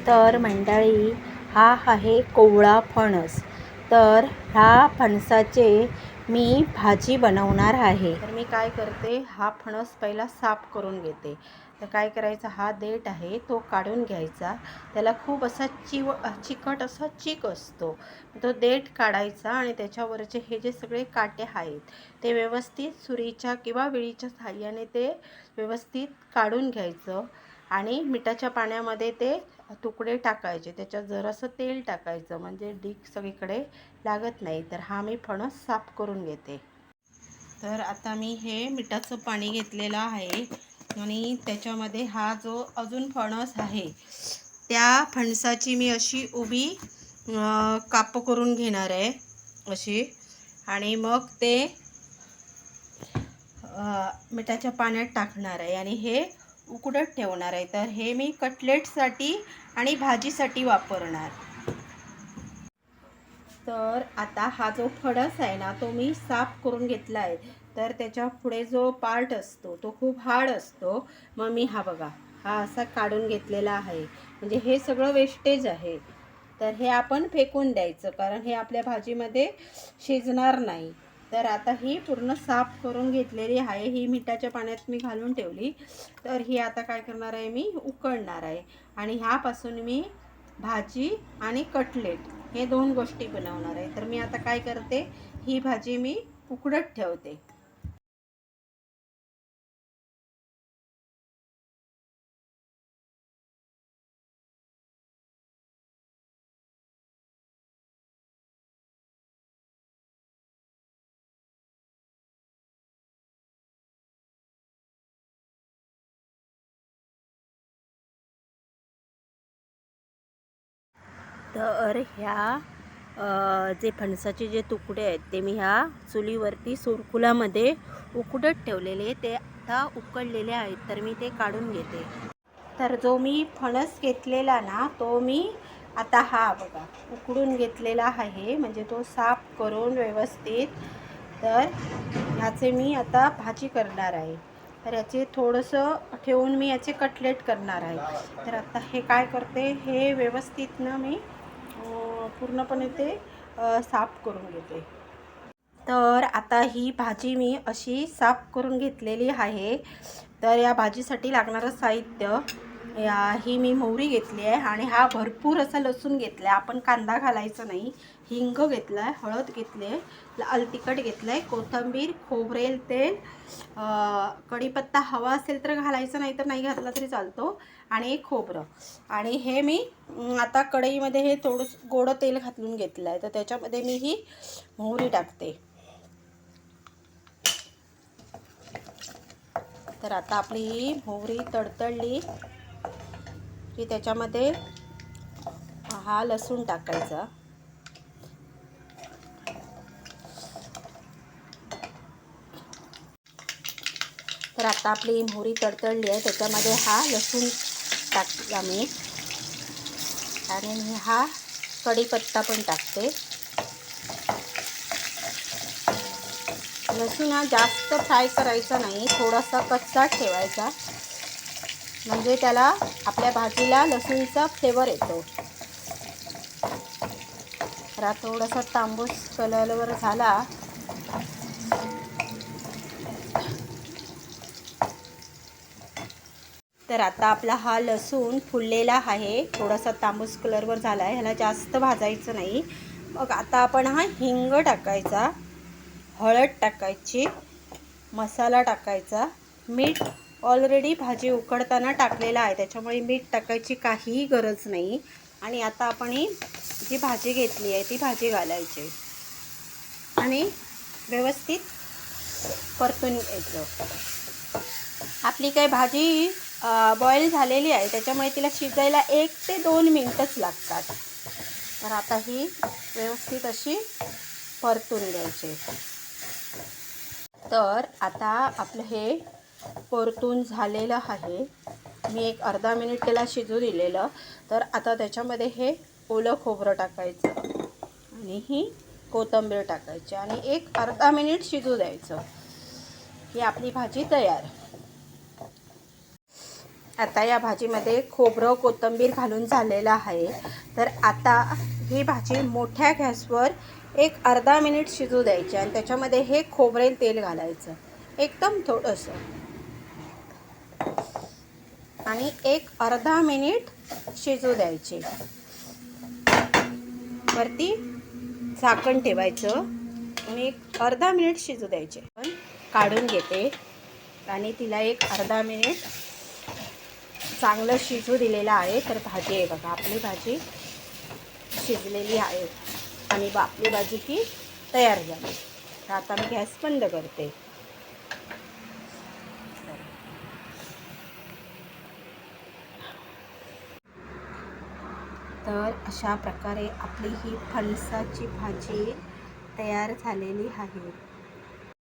तर मंडळी, हा आहे कोवळा फणस. तर ह्या फणसाचे मी भाजी बनवणार आहे. तर मी काय करते, हा फणस पहिला साफ करून घेते. तर काय करायचं, हा देठ आहे तो काढून घ्यायचा. त्याला खूप असा चिकट असा चीक असतो. तो देठ काढायचा आणि त्याच्यावरचे हे जे सगळे काटे आहेत ते व्यवस्थित सुरीच्या किंवा विळीच्या साहाय्याने ते व्यवस्थित काढून घ्यायचं. आणि मिठाच्या पाण्यामध्ये ते तुकडे टाकायचे, त्याच्यात जरासं तेल टाकायचं म्हणजे डीक सगळीकडे लागत नाही. तर हा मी फणस साफ करून घेते. तर आता मी हे मिठाचं पाणी घेतलेलं आहे आणि त्याच्यामध्ये हा जो अजून फणस आहे त्या फणसाची मी अशी उभी काप करून घेणार आहे अशी. आणि मग ते मिठाच्या पाण्यात टाकणार आहे आणि हे उकडत ठेवणार आहे. तर हे मी कटलेटसाठी आणि भाजीसाठी वापरणार. तर आता हा जो फणस आहे ना तो मी साफ करून घेतला आहे. तर त्याच्या पुढे जो पार्ट असतो तो खूप हार्ड असतो. मग मी हा बघा, हा असा काढून घेतलेला आहे. म्हणजे हे सगळं वेस्टेज आहे. तर हे आपण फेकून द्यायचं, कारण हे आपल्या भाजीमध्ये शिजणार नाही. तर आता ही पूर्ण साफ करून घेतलेली आहे. ही मिठाच्या पाण्यात मी घालून ठेवली. तर ही आता काय करणार आहे, मी उकळणार आहे. आणि ह्यापासून मी भाजी आणि कटलेट हे दोन गोष्टी बनवणार आहे. तर मी आता काय करते, ही भाजी मी उकडत ठेवते. तर ह्या जे फणसाचे जे तुकडे आहेत ते मी ह्या चुलीवरती सुरकुलामध्ये उकडत ठेवलेले, ते आता उकळलेले आहेत. तर मी ते काढून घेते. तर जो मी फणस घेतलेला ना तो मी आता हा बघा उकडून घेतलेला आहे, म्हणजे तो साफ करून व्यवस्थित. तर ह्याचे मी आता भाजी करणार आहे. तर याचे थोडंसं ठेवून मी याचे कटलेट करणार आहे. तर आता हे काय करते, हे व्यवस्थित ना मी पूर्णपणे ते साफ करून घेते. तर आता ही भाजी मी अशी साफ करून घेतलेली आहे. तर या भाजीसाठी लागणारं साहित्य, ही मी मोहरी घेतली आहे आणि हा भरपूर असा लसूण घेतला आहे. आपण कांदा घालायचा नाही. हिंग घेतला आहे, हळद घेतली आहे, लाल तिखट घेतलं आहे, कोथिंबीर, खोबरेल तेल, कढीपत्ता हवा असेल तर घालायचं, नाही तर नाही घातला तरी चालतो, आणि एक खोबरं. आणि हे मी आता कढईमध्ये हे थोडं गोडं तेल घालून घेतलं आहे. तर त्याच्यामध्ये मी ही मोहरी टाकते. तर आता आपली ही मोहरी तडतडली की त्याच्यामध्ये हा लसूण टाकायचा. तर आता आपली मोहरी तडतडली आहे, त्याच्यामध्ये हा लसूण टाकला मी. आणि मी हा कढीपत्ता पण टाकते. लसूण हा जास्त फ्राय करायचा नाही, थोडासा कच्चा ठेवायचा, म्हणजे त्याला आपल्या भाजीला लसूणचा फ्लेवर येतो. तर थोडासा तांबूस कलरवर झाला तर आता आपला हा लसूण फुललेला आहे, थोडासा तांबूस कलरवर झाला आहे. ह्याला जास्त भाजायचं नाही. मग आता आपण हा हिंग टाकायचा, हळद टाकायची, मसाला टाकायचा, मीठ ऑलरेडी भाजी उकडताना टाकलेला आहे, त्याच्यामुळे मीठ टाकायची काहीही गरज नाही. आणि आता आपण ही जी भाजी घेतली आहे ती भाजी घालायची आणि व्यवस्थित परतून घ्यायचं. आपली काय भाजी बॉईल झालेली आहे, त्याच्यामुळे तिला शिजायला 1 ते 2 मिनटंच लागतात. तर आता ही व्यवस्थित अशी परतून घ्यायची. तर आता आपलं हे परतून झालेलं आहे. मी एक अर्धा मिनिट त्याला शिजू दिलेलं. तर आता त्याच्यामध्ये हे ओलं खोबरं टाकायचं आणि ही कोथिंबीर टाकायची आणि एक अर्धा मिनिट शिजू द्यायचं. ही आपली भाजी तयार. आता या भाजीमध्ये खोबरं कोथिंबीर घालून झालेलं आहे. तर आता ही भाजी मोठ्या गॅसवर एक अर्धा मिनिट शिजू द्यायची आणि त्याच्यामध्ये हे खोबरेल तेल घालायचं एकदम थोडंसं आणि एक अर्धा मिनिट शिजू द्यायचे. वरती झाकण ठेवायचं आणि एक अर्धा मिनिट शिजू द्यायचे. पण काढून घेते आणि तिला एक अर्धा मिनिट चांगलं शिजू दिलेलं आहे. तर भाजी आहे बघा, आपली भाजी शिजलेली आहे आणि आपली भाजी ही तयार झाली. तर आता मी गॅस बंद करते. तर अशा प्रकारे आपली ही फणसाची भाजी तयार झालेली आहे.